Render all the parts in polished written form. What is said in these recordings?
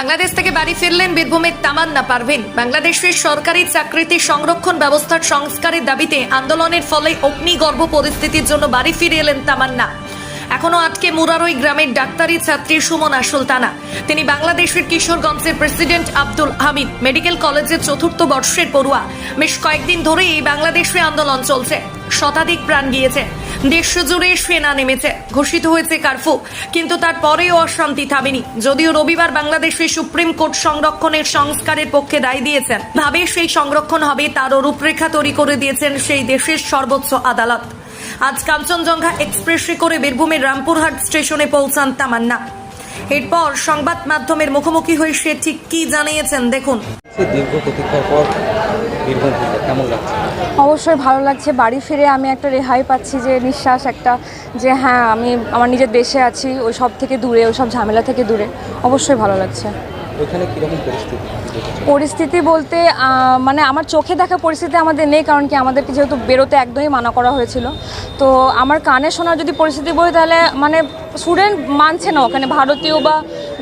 বাংলাদেশ থেকে বাড়ি ফিরলেন বীরভূমের তামান্না পারভিন। বাংলাদেশের সরকারি চাকরিতে সংরক্ষণ ব্যবস্থার সংস্কারের দাবিতে আন্দোলনের ফলে অগ্নিগর্ভ পরিস্থিতির জন্য বাড়ি ফিরে এলেন তামান্না। এখনো আটকে মুরারই গ্রামের ডাক্তারি ছাত্রী সুমনা সুলতানা। তিনি বাংলাদেশের কিশোরগঞ্জের প্রেসিডেন্ট আব্দুল হামিদ মেডিকেল কলেজের ৪র্থ বর্ষের পড়ুয়া। বেশ কয়েকদিন ধরেই বাংলাদেশে আন্দোলন চলছে, শতাধিক প্রাণ গিয়েছে, দেশ জুড়ে সেনা নেমেছে, ঘোষিত হয়েছে কারফিউ, কিন্তু তারপরেও অশান্তি থামেনি। যদিও রবিবার বাংলাদেশে সুপ্রিম কোর্ট সংরক্ষণের সংস্কারের পক্ষে রায় দিয়েছেন, ভাবে সেই সংরক্ষণ হবে তারও রূপরেখা তৈরি করে দিয়েছেন সেই দেশের সর্বোচ্চ আদালত। আজ কাঞ্চনজঙ্ঘা এক্সপ্রেসে করে বীরভূমের রামপুরহাট স্টেশনে পৌঁছান তামান্না। এরপর সংবাদ মাধ্যমের মুখোমুখি হয়ে সে ঠিক কি জানিয়েছেন দেখুন। দীর্ঘ প্রতীক্ষার পর বীরভূম কেমন লাগছে? অবশ্যই ভালো লাগছে। বাড়ি ফিরে আমি একটা রেহাই পাচ্ছি, যে নিঃশ্বাস একটা, যে হ্যাঁ আমি আমার নিজের দেশে আছি, ওই সব থেকে দূরে, ওই সব ঝামেলা থেকে দূরে। অবশ্যই ভালো লাগছে। ওইখানে কীরকম পরিস্থিতি বলতে মানে আমার চোখে দেখা পরিস্থিতি আমাদের নেই, কারণ কি আমাদেরকে যেহেতু বেরোতে একদমই মানা করা হয়েছিল। তো আমার কানে শোনার যদি পরিস্থিতি বলি, তাহলে মানে স্টুডেন্ট মানছে না, ওখানে ভারতীয় বা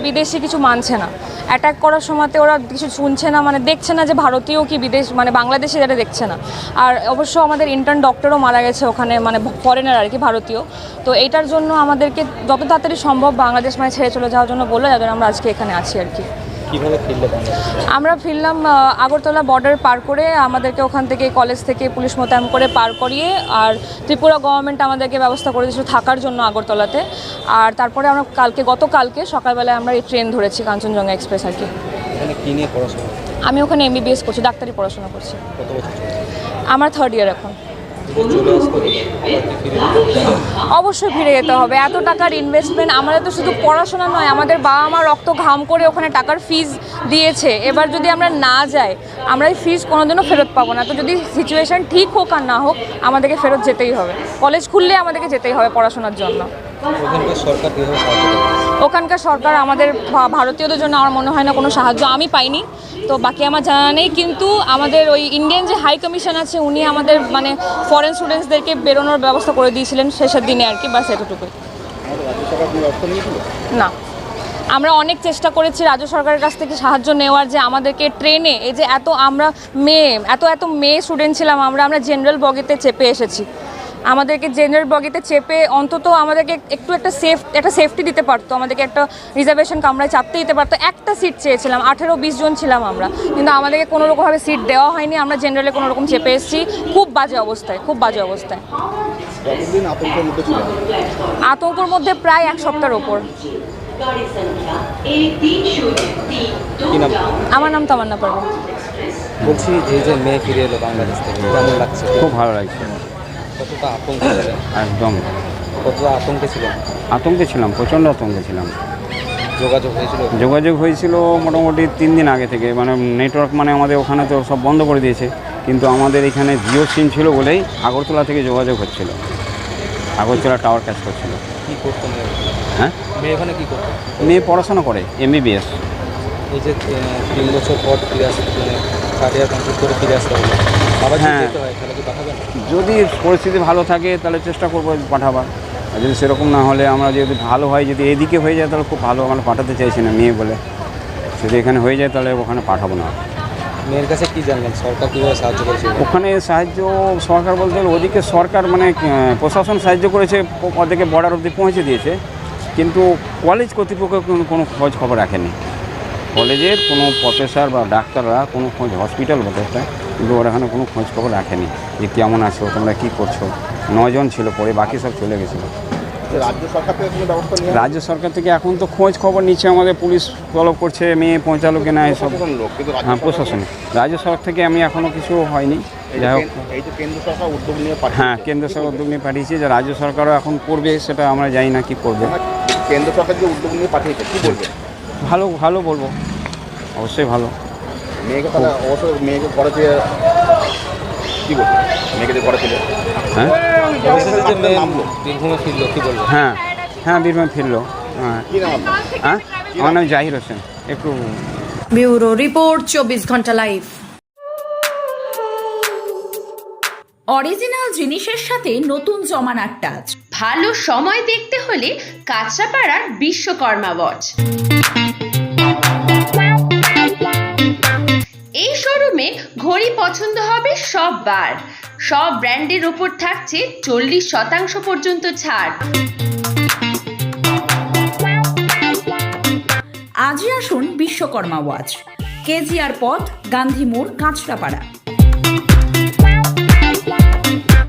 বিদেশি কিছু মানছে না। অ্যাটাক করার সময়তে ওরা কিছু শুনছে না, মানে দেখছে না যে ভারতীয় কি বিদেশ, মানে বাংলাদেশি যেটা দেখছে না। আর অবশ্য আমাদের ইন্টার্ন ডক্টরও মারা গেছে ওখানে, মানে ফরেনার আর কি, ভারতীয়। তো এইটার জন্য আমাদেরকে যত তাড়াতাড়ি সম্ভব বাংলাদেশ মানে ছেড়ে চলে যাওয়ার জন্য বললো, যাদের আমরা আজকে এখানে আছি আর কি। আমরা ফিরলাম আগরতলা বর্ডার পার করে, আমাদেরকে ওখান থেকে কলেজ থেকে পুলিশ মোতায়েন করে পার করিয়ে, আর ত্রিপুরা গভর্নমেন্ট আমাদেরকে ব্যবস্থা করে দিয়েছিল থাকার জন্য আগরতলাতে। আর তারপরে আমরা গতকালকে সকালবেলায় আমরা এই ট্রেন ধরেছি কাঞ্চনজঙ্ঘা এক্সপ্রেস আর কি। আমি ওখানে MBBS করছি, ডাক্তারি পড়াশোনা করছি। আমার 3rd ইয়ার এখন। অবশ্যই ফিরে যেতে হবে। এত টাকার ইনভেস্টমেন্ট, আমাদের তো শুধু পড়াশোনা নয়, আমাদের বাবা মা রক্ত ঘাম করে ওখানে টাকার ফিজ দিয়েছে। এবার যদি আমরা না যাই, আমরা এই ফিজ কোনোদিনও ফেরত পাবো না। তো যদি সিচুয়েশান ঠিক হোক আর না হোক, আমাদেরকে ফেরত যেতেই হবে। কলেজ খুললে আমাদেরকে যেতেই হবে পড়াশোনার জন্য। ওখানকার সরকার আমাদের ভারতীয়দের জন্য আমার মনে হয় না কোনো সাহায্য আমি পাইনি, তো বাকি আমার জানা নেই। কিন্তু আমাদের ওই ইন্ডিয়ান যে হাই কমিশন আছে, উনি আমাদের মানে ফরেন স্টুডেন্টসদেরকে বেরোনোর ব্যবস্থা করে দিয়েছিলেন শেষের দিনে আর কি, বাস এতটুকুই। না, আমরা অনেক চেষ্টা করেছি রাজ্য সরকারের কাছ থেকে সাহায্য নেওয়ার, যে আমাদেরকে ট্রেনে এই যে আমরা এত মেয়ে স্টুডেন্ট ছিলাম, আমরা জেনারেল বগিতে চেপে এসেছি। আমাদেরকে জেনারেল বগিতে চেপে অন্তত আমাদেরকে একটা সেফটি দিতে পারতো, আমাদেরকে একটা রিজার্ভেশন কামরায় চাপতে দিতে পারতো। একটা সিট চেয়েছিলাম, 18-20 জন ছিলাম আমরা, কিন্তু আমাদেরকে কোনো রকমভাবে সিট দেওয়া হয়নি। আমরা জেনারেলে কোনো রকম চেপে এসেছি, খুব বাজে অবস্থায়। আতঙ্কর মধ্যে প্রায় 1 সপ্তাহের ওপর। আমার নাম তামান্না পারভিন। বলছি, এই যে মেয়ে ফিরে এলো বাংলাদেশ থেকে, কেমন লাগছে? খুব ভালো লাগছে। কতটা আতঙ্ক? একদম কতটা আতঙ্কে ছিলাম? প্রচণ্ড আতঙ্কে ছিলাম। যোগাযোগ হয়েছিল মোটামুটি 3 দিন আগে থেকে। মানে নেটওয়ার্ক মানে আমাদের ওখানে তো সব বন্ধ করে দিয়েছে, কিন্তু আমাদের এখানে জিও সিম ছিল বলেই আগরতলা থেকে যোগাযোগ হচ্ছিল। আগরতলা টাওয়ার ক্যাচ করছিল। কী করতো হ্যাঁ? মেয়ে ওখানে কী করতো? মেয়ে পড়াশোনা করে MBBS। এই যে 3 বছর পর ফিরে আসতে, মানে 3rd ইয়ার কমপ্লিট করে ফিরে আসতে হবে, হ্যাঁ, তাহলে কি পাঠাবেন? যদি পরিস্থিতি ভালো থাকে তাহলে চেষ্টা করবো পাঠাবার। আর যদি সেরকম না হলে, আমরা যদি ভালো হয়, যদি এদিকে হয়ে যায় তাহলে খুব ভালো। আমরা পাঠাতে চাইছি না মেয়ে বলে, যদি এখানে হয়ে যায় তাহলে ওখানে পাঠাবো না। মেয়ের কাছে কী জানলেন সরকার কীভাবে সাহায্য করেছে? ওখানে সরকার বলতে গেলে ওদিকে সরকার মানে প্রশাসন সাহায্য করেছে, ওদেরকে বর্ডার অবধি পৌঁছে দিয়েছে, কিন্তু কলেজ কর্তৃপক্ষ কোনো খোঁজ খবর রাখেনি। কলেজের কোনো প্রফেসর বা ডাক্তাররা কোনো খোঁজ, হসপিটাল বলতে, কিন্তু ওরা এখানে কোনো খোঁজ খবর রাখেনি যে কেমন আছো, তোমরা কী করছো। 9 জন ছিল, পরে বাকি সব চলে গেছিলো। রাজ্য সরকার থেকে এখন তো খোঁজ খবর নিচ্ছে, আমাদের পুলিশ তলব করছে মেয়ে পৌঁছালো কিনা এসব। হ্যাঁ, প্রশাসন। রাজ্য সরকার থেকে আমি এখনও কিছু হয়নি। যাই হোক, কেন্দ্র সরকার উদ্যোগ নিয়ে পাঠিয়েছে, যে রাজ্য সরকারও এখন করবে, সেটা আমরা জানি না কি করবে। কেন্দ্র সরকার যে উদ্যোগ নিয়ে পাঠিয়েছে, কী বলবে? ভালো বলবো, অবশ্যই ভালো। মেয়েকে তাহলে অবশ্যই মেয়েকে পড়াতে কী বলবে? মেয়েকে যে পড়াতে হ্যাঁ, বীরভূমে ফিরলো, কী বলবো? হ্যাঁ বীরভূমে ফিরলো। হ্যাঁ, আমার নাম জাহির হোসেন। একটু ব্যুরো রিপোর্ট, 24 ঘন্টা লাইভ। অরিজিনাল জিনিসের সাথে নতুন জমানার টাচ। ভালো সময় দেখতে হলে কাঁচরাপাড়ার বিশ্বকর্মা ওয়াচ। ঘড়ি পছন্দ হবে সব বার। সব ব্র্যান্ডের ওপর থাকছে 40% পর্যন্ত ছাড়। আজই আসুন বিশ্বকর্মা ওয়াচ, কেজিআর পথ, গান্ধী মোড়, কাঁচরাপাড়া।